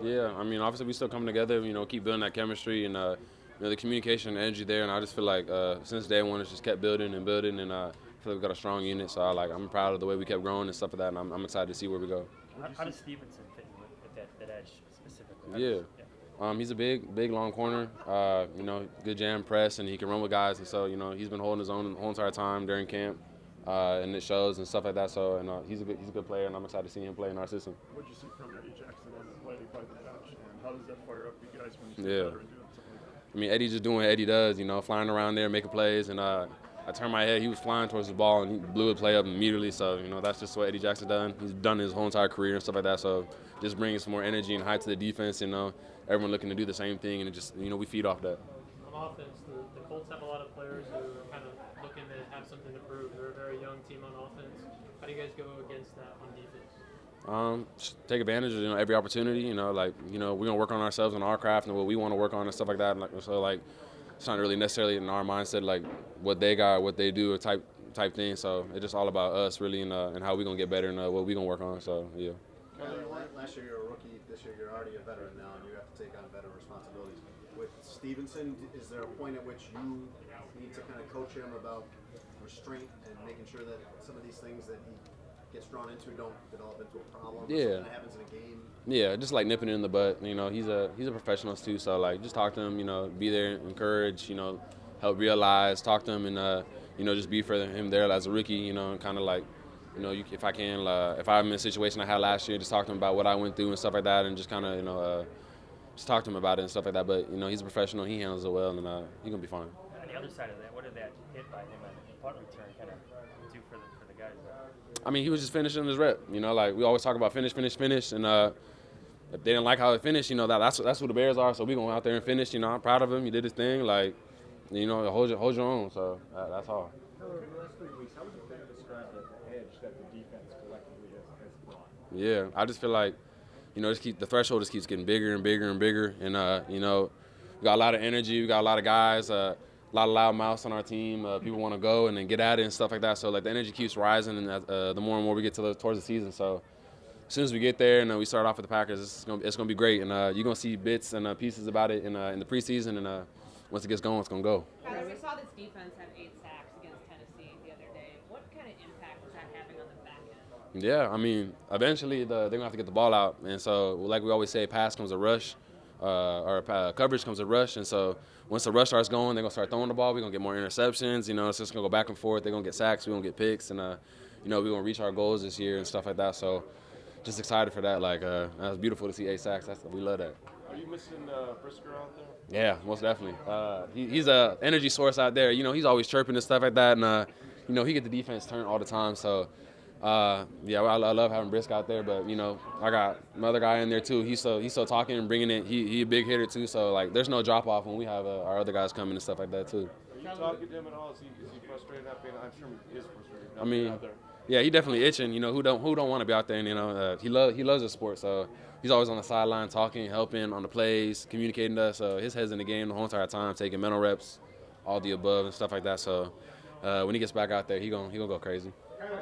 Yeah, I mean, obviously we still coming together, keep building that chemistry and, the communication and energy there. And I just feel like since day one, it's just kept building and building. And I feel like we got a strong unit. So I'm proud of the way we kept growing and stuff like that. And I'm excited to see where we go. How does Stevenson fit in with that edge specifically? Yeah. He's a big, long corner. Good jam press, and he can run with guys. And so, he's been holding his own the whole entire time during camp, and it shows and stuff like that. So, and he's a good player, and I'm excited to see him play in our system. What did you see from Eddie Jackson on the play by the bench, and how does that fire up you guys when you see better and doing something like that? I mean, Eddie's just doing what Eddie does, flying around there, making plays, and I turned my head. He was flying towards the ball, and he blew the play up immediately. So, that's just what Eddie Jackson done. He's done his whole entire career and stuff like that. So, just bringing some more energy and height to the defense. Everyone looking to do the same thing, and it just, we feed off that. On offense, the Colts have a lot of players who are kind of looking to have something to prove. They're a very young team on offense. How do you guys go against that on defense? Just take advantage of every opportunity. We're gonna work on ourselves and our craft and what we want to work on and stuff like that. It's not really necessarily in our mindset like what they got, what they do, or type thing. So it's just all about us really and how we're gonna get better and what we're gonna work on. So yeah. Last year you were a rookie. This year you're already a veteran now, and you have to take on better responsibilities. With Stevenson, is there a point at which you need to kind of coach him about restraint and making sure that some of these things that he gets drawn into don't develop into a problem? Yeah. Something that happens in a game. Yeah, just like nipping it in the butt. He's a professional too. So just talk to him. Be there, encourage. Help realize, talk to him, and just be for him there as a rookie. And kind of like. If I can, if I'm in a situation I had last year, just talk to him about what I went through and stuff like that, and just kind of, just talk to him about it and stuff like that. But he's a professional; he handles it well, and he's gonna be fine. On the other side of that, what did that hit by him on the punt return kind of do for the guys? I mean, he was just finishing his rep. Like we always talk about finish, and if they didn't like how it finished, that's who the Bears are. So we gonna go out there and finish. I'm proud of him. He did his thing. Like, hold your own. So that's all. In the last 3 weeks, how would you better describe the edge that the defense collectively has brought? Yeah, I just feel like, the threshold just keeps getting bigger and bigger and bigger. And, we got a lot of energy. We got a lot of guys, a lot of loud mouths on our team. People want to go and then get at it and stuff like that. So, the energy keeps rising and the more and more we get towards the season. So, as soon as we get there and we start off with the Packers, it's gonna be great. And you're going to see bits and pieces about it in the preseason. And once it gets going, it's going to go. We saw this defense have 8 sacks against Tennessee the other day. What kind of impact is that having on the back end? Yeah, I mean, eventually they're going to have to get the ball out. And so, like we always say, pass comes a rush, or coverage comes a rush. And so once the rush starts going, they're going to start throwing the ball. We're going to get more interceptions. It's just going to go back and forth. They're going to get sacks. We're going to get picks. And, we're going to reach our goals this year and stuff like that. So just excited for that. It's beautiful to see 8 sacks. We love that. Are you missing Brisker out there? Yeah, most definitely. He's a energy source out there. He's always chirping and stuff like that, and he get the defense turned all the time. So, I love having Brisk out there. But I got another guy in there too. He's so talking and bringing it. He a big hitter too. So there's no drop off when we have our other guys coming and stuff like that too. Are you talking to him at all? Is he frustrated not being? I'm sure he is frustrated. I mean, out there. Yeah, he definitely itching. Who don't want to be out there? And he loves the sport. So he's always on the sideline talking, helping on the plays, communicating to us. So his head's in the game the whole entire time, taking mental reps, all the above and stuff like that. So when he gets back out there, he gonna go crazy.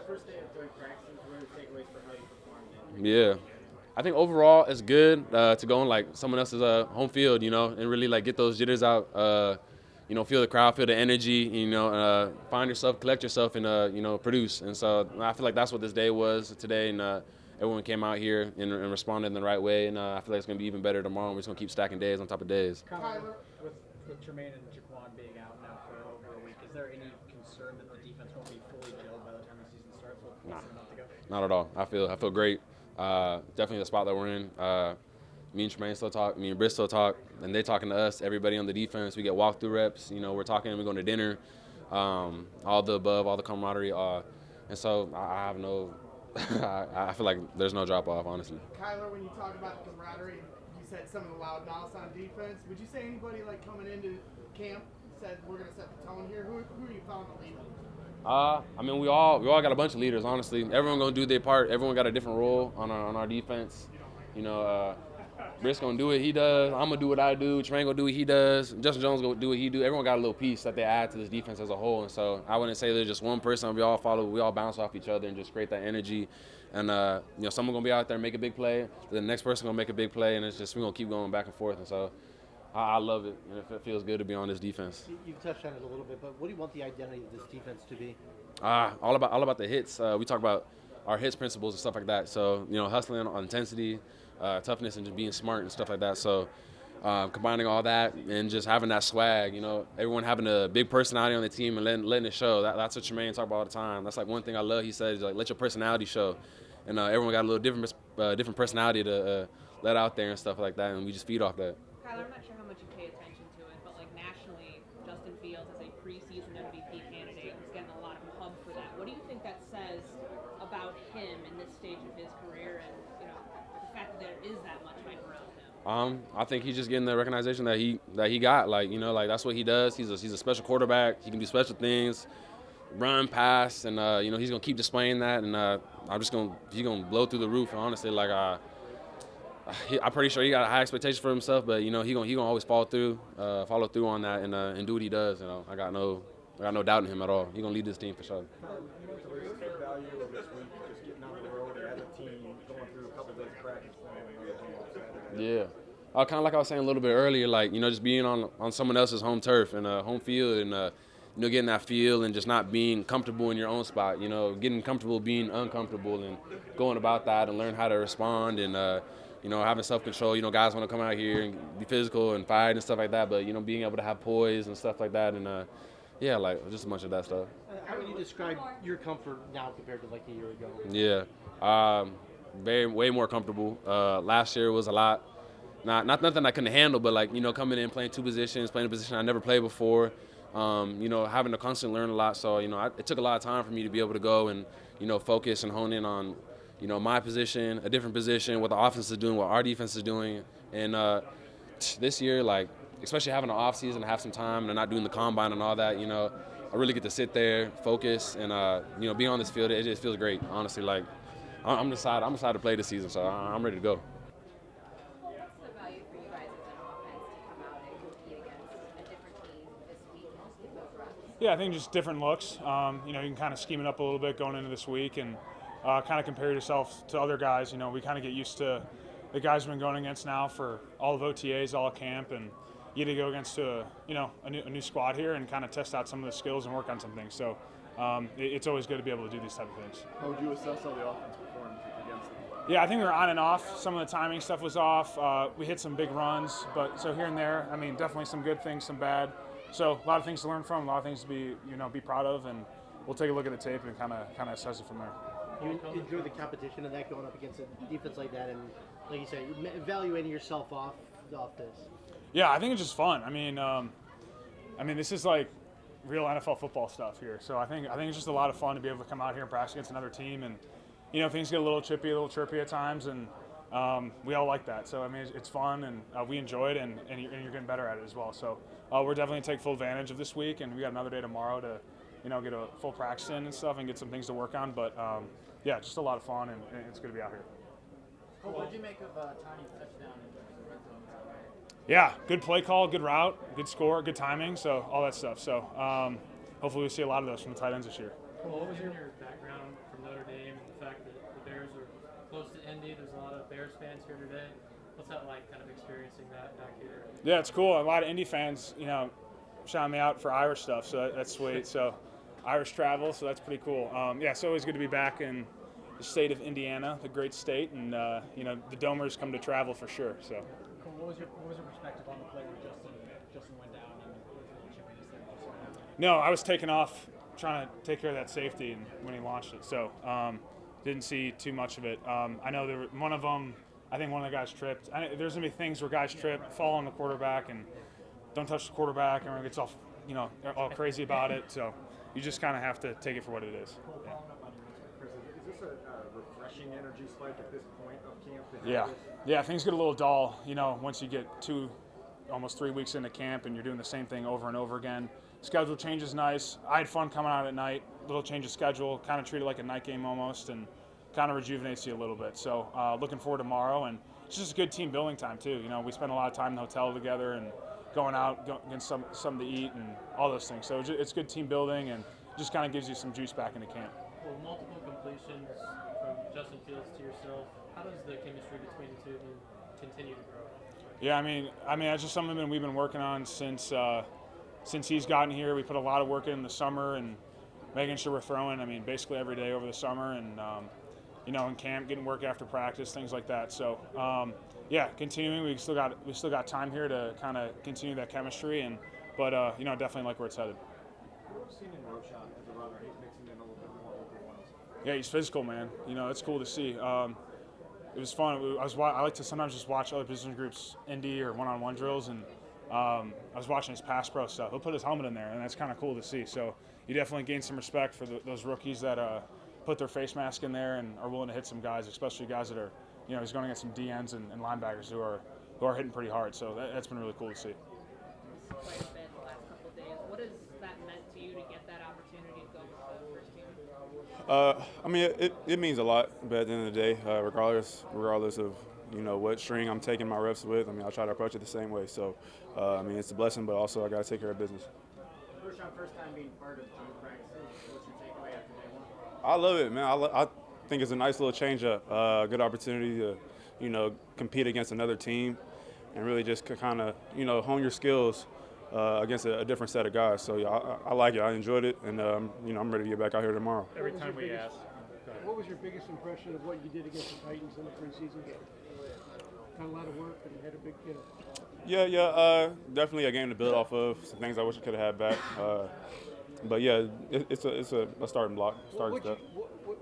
First day of joint practice, what are the takeaways for how you performed? Yeah, I think overall it's good to go on someone else's home field, and really get those jitters out. Feel the crowd, feel the energy, find yourself, collect yourself, and, produce. And so I feel like that's what this day was today. And everyone came out here and responded in the right way. And I feel like it's going to be even better tomorrow. We're just going to keep stacking days on top of days. Tyler, with Tremaine and Jaquan being out now for over a week, is there any concern that the defense won't be fully gelled by the time the season starts with less than a month to go? Not at all. I feel great. Definitely the spot that we're in. Me and Tremaine still talk. Me and Britt still talk. And they're talking to us, everybody on the defense. We get walkthrough reps. We're talking. We're going to dinner. All the above, all the camaraderie. And so I have no – I feel like there's no drop-off, honestly. Kyler, when you talk about the camaraderie, you said some of the loud mouths on defense. Would you say anybody coming into camp said we're going to set the tone here? Who are you found to lead? I mean, we all got a bunch of leaders, honestly. Everyone going to do their part. Everyone got a different role on our defense. Britt's gonna do what he does. I'm gonna do what I do. Tremaine gonna do what he does. Justin Jones gonna do what he do. Everyone got a little piece that they add to this defense as a whole. And so I wouldn't say there's just one person. We all bounce off each other and just create that energy And someone gonna be out there and make a big play. The next person gonna make a big play, and it's just we're gonna keep going back and forth. And so I love it, and it feels good to be on this defense. You've touched on it a little bit, but what do you want the identity of this defense to be? All about the hits. We talk about our hits principles and stuff like that. So hustling on intensity, toughness, and just being smart and stuff like that. So combining all that and just having that swag, everyone having a big personality on the team and letting it show. That's what Tremaine talks about all the time. That's like one thing I love. He says, like, let your personality show. And everyone got a little different personality to let out there and stuff like that, and we just feed off that. Kyler, I'm not sure how much you pay attention to it, but like nationally, Justin Fields is a preseason MVP candidate. He's getting a lot of pub for that. What do you think that says about him in this stage of his career, and the fact that there is that much hype around him? I think he's just getting the recognition that he got. Like that's what he does. He's a special quarterback. He can do special things, run, pass, and he's gonna keep displaying that. And he's gonna blow through the roof. Honestly, like I'm pretty sure he got a high expectation for himself, but he gonna always follow through on that and do what he does. I got no doubt in him at all. He's gonna lead this team for sure. Value of this week, just getting on the road as a team, going through a couple days of practice. Yeah. Kind of like I was saying a little bit earlier, like, just being on someone else's home turf and home field and, getting that feel and just not being comfortable in your own spot, getting comfortable being uncomfortable and going about that and learn how to respond and, having self-control. Guys want to come out here and be physical and fight and stuff like that, but, being able to have poise and stuff like that and, just a bunch of that stuff. How would you describe your comfort now compared to like a year ago? Yeah. Way more comfortable. Last year was a lot. Not nothing I couldn't handle, but coming in playing two positions, playing a position I never played before. Having to constantly learn a lot. So it took a lot of time for me to be able to go and focus and hone in on my position, a different position, what the offense is doing, what our defense is doing, and this year especially having an off season, have some time and not doing the combine and all that. I really get to sit there, focus, and be on this field. It just feels great, honestly. Like. I'm excited to play this season, so I'm ready to go. What's the value for you guys as an offense to come out and compete against a different team this week and just get those reps? Yeah, I think just different looks. You can kind of scheme it up a little bit going into this week and kind of compare yourself to other guys. We kind of get used to the guys we've been going against now for all of OTAs, all of camp, and you get to go against a new squad here and kind of test out some of the skills and work on some things. So it's always good to be able to do these type of things. How would you assess how the offense performed against them? Yeah, I think we were on and off. Some of the timing stuff was off. We hit some big runs, but so here and there, definitely some good things, some bad. So a lot of things to learn from, a lot of things to be proud of, and we'll take a look at the tape and kind of assess it from there. You enjoy the competition of that going up against a defense like that, and like you said, evaluating yourself off this. Yeah, I think it's just fun. This is like real NFL football stuff here. So I think it's just a lot of fun to be able to come out here and practice against another team, and things get a little chippy, a little chirpy at times, and we all like that. So it's fun, and we enjoy it, and you're getting better at it as well. So we're definitely going to take full advantage of this week, and we got another day tomorrow to get a full practice in and stuff and get some things to work on. But just a lot of fun, and it's good to be out here. What did you make of Tony's touchdown in the red zone? Yeah, good play call, good route, good score, good timing, so all that stuff. So hopefully we see a lot of those from the tight ends this year. What was your background from Notre Dame and the fact that the Bears are close to Indy? There's a lot of Bears fans here today. What's that like, kind of experiencing that back here? Yeah, it's cool. A lot of Indy fans, shouting me out for Irish stuff, so that's sweet. So Irish travel, so that's pretty cool. It's always good to be back in the state of Indiana, the great state, and the Domers come to travel for sure. So. What was your perspective on the play where Justin went down and there was a little chippiness there? No, I was taking off trying to take care of that safety and when he launched it, so didn't see too much of it. I know one of them, I think one of the guys tripped. There's gonna be things where guys trip, fall on the quarterback, and don't touch the quarterback, and everyone gets all crazy about it. So you just kind of have to take it for what it is. Yeah. Is this a refreshing energy spike at this point of camp? Yeah, things get a little dull, once you get almost 3 weeks into camp and you're doing the same thing over and over again. Schedule change is nice. I had fun coming out at night, little change of schedule, kind of treat it like a night game almost, and kind of rejuvenates you a little bit. So looking forward to tomorrow, and it's just a good team building time too. We spend a lot of time in the hotel together and going out, getting something to eat and all those things. So it's good team building and just kind of gives you some juice back into camp. Well, multiple completions from Justin Justin Fields to yourself, how does the chemistry between the two of you continue to grow? Yeah, I mean, that's just something that we've been working on since he's gotten here. We put a lot of work in the summer and making sure we're throwing. I mean, basically every day over the summer, and in camp, getting work after practice, things like that. So, yeah, continuing. We still got time here to kind of continue that chemistry, but definitely like where it's headed. What have you seen in Roschon as a runner? He's mixing in a little bit more over ones. Yeah, he's physical, man. It's cool to see. It was fun. I like to sometimes just watch other position groups, indie or one-on-one drills, and I was watching his pass pro stuff. He'll put his helmet in there, and that's kind of cool to see. So you definitely gain some respect for those rookies that put their face mask in there and are willing to hit some guys, especially guys that are, he's going against some DNs and linebackers who are hitting pretty hard. So that's been really cool to see. Quite a bit the last couple of days. What has that meant to you to get that opportunity to go with the first team? I mean, it means a lot, but at the end of the day, regardless of what string I'm taking my reps with, I mean, I'll try to approach it the same way. So, I mean, it's a blessing, but also I got to take care of business. Roschon, first time being part of team practices. What's your takeaway after day one? I love it, man. I think it's a nice little change up, good opportunity to compete against another team, and really just kind of hone your skills against a different set of guys. So yeah, I like it. I enjoyed it, and I'm ready to get back out here tomorrow. Every time we ask. What was your biggest impression of what you did against the Titans in the preseason game? Got a lot of work and had a big, Yeah, definitely a game to build off of. Some things I wish I could have had back. But yeah, it's a starting block, starting step.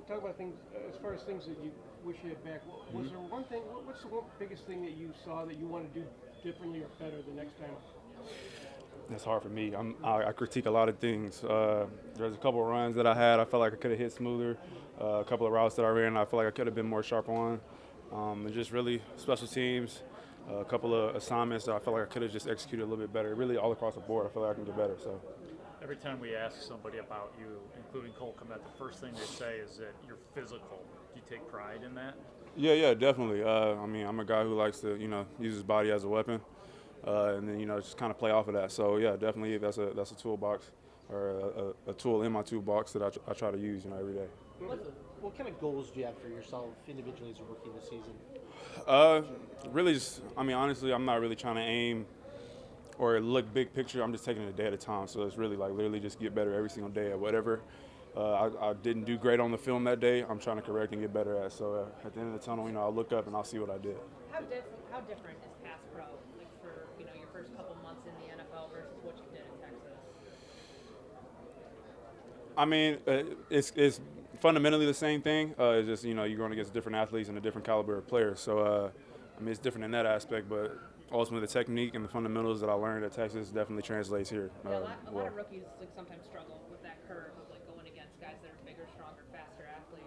Talk about things as far as things that you wish you had back. Was there one thing? What's the biggest thing that you saw that you want to do differently or better the next time? That's hard for me. I critique a lot of things. There's a couple of runs that I had. I felt like I could have hit smoother. A couple of routes that I ran, I feel like I could have been more sharp on. And just really special teams. A couple of assignments that I felt like I could have just executed a little bit better. Really all across the board, I feel like I can get better. So. Every time we ask somebody about you, including Cole Kmet, the first thing they say is that you're physical. Do you take pride in that? Yeah, definitely. I mean, I'm a guy who likes to, use his body as a weapon, and then just kind of play off of that. So yeah, definitely that's a toolbox or a tool in my toolbox that I try to use, every day. What kind of goals do you have for yourself individually as a rookie this season? Really just, honestly, I'm not really trying to aim or look big picture. I'm just taking it a day at a time. So it's really literally just get better every single day at whatever. I didn't do great on the film that day. I'm trying to correct and get better at. So at the end of the tunnel, I'll look up and I'll see what I did. How different is pass pro for your first couple months in the NFL versus what you did in Texas? It's fundamentally the same thing. It's just you're going against different athletes and a different caliber of players. So it's different in that aspect, but ultimately the technique and the fundamentals that I learned at Texas definitely translates here. Yeah, a lot of rookies sometimes struggle with that curve of going against guys that are bigger, stronger, faster athletes.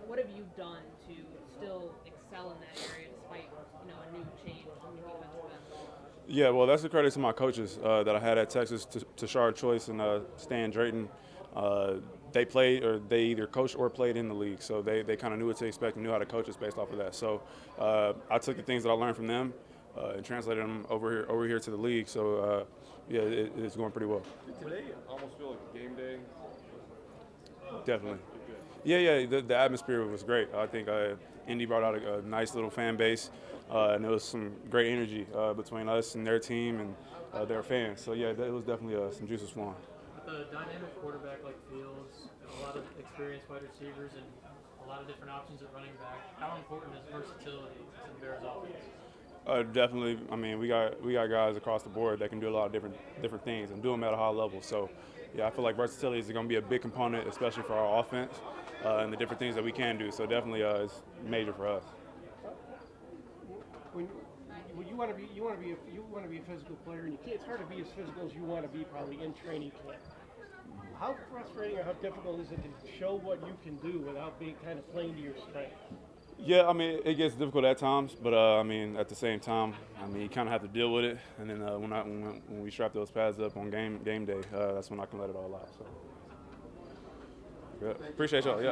What have you done to still excel in that area despite a new change on the defensive end? Yeah, well, that's a credit to my coaches that I had at Texas, Tashard Choice and Stan Drayton. They either coached or played in the league, so they kind of knew what to expect and knew how to coach us based off of that. So I took the things that I learned from them and translated them over here to the league. So it's going pretty well. Did today almost feel like a game day? Definitely. Yeah. The atmosphere was great. I think Indy brought out a nice little fan base, and there was some great energy between us and their team and their fans. So yeah, it was definitely some juices flowing. With a dynamic quarterback like Fields, a lot of experienced wide receivers, and a lot of different options at running back, how important is versatility to the Bears offense? Definitely. We got guys across the board that can do a lot of different things and do them at a high level. So, yeah, I feel like versatility is going to be a big component, especially for our offense and the different things that we can do. So definitely, it's major for us. When you want to be a physical player, and it's hard to be as physical as you want to be probably in training camp. How frustrating or how difficult is it to show what you can do without being kind of playing to your strength? Yeah, it gets difficult at times, but at the same time, you kind of have to deal with it. And then when we strap those pads up on game day, that's when I can let it all out. So, good. Appreciate y'all. Yeah.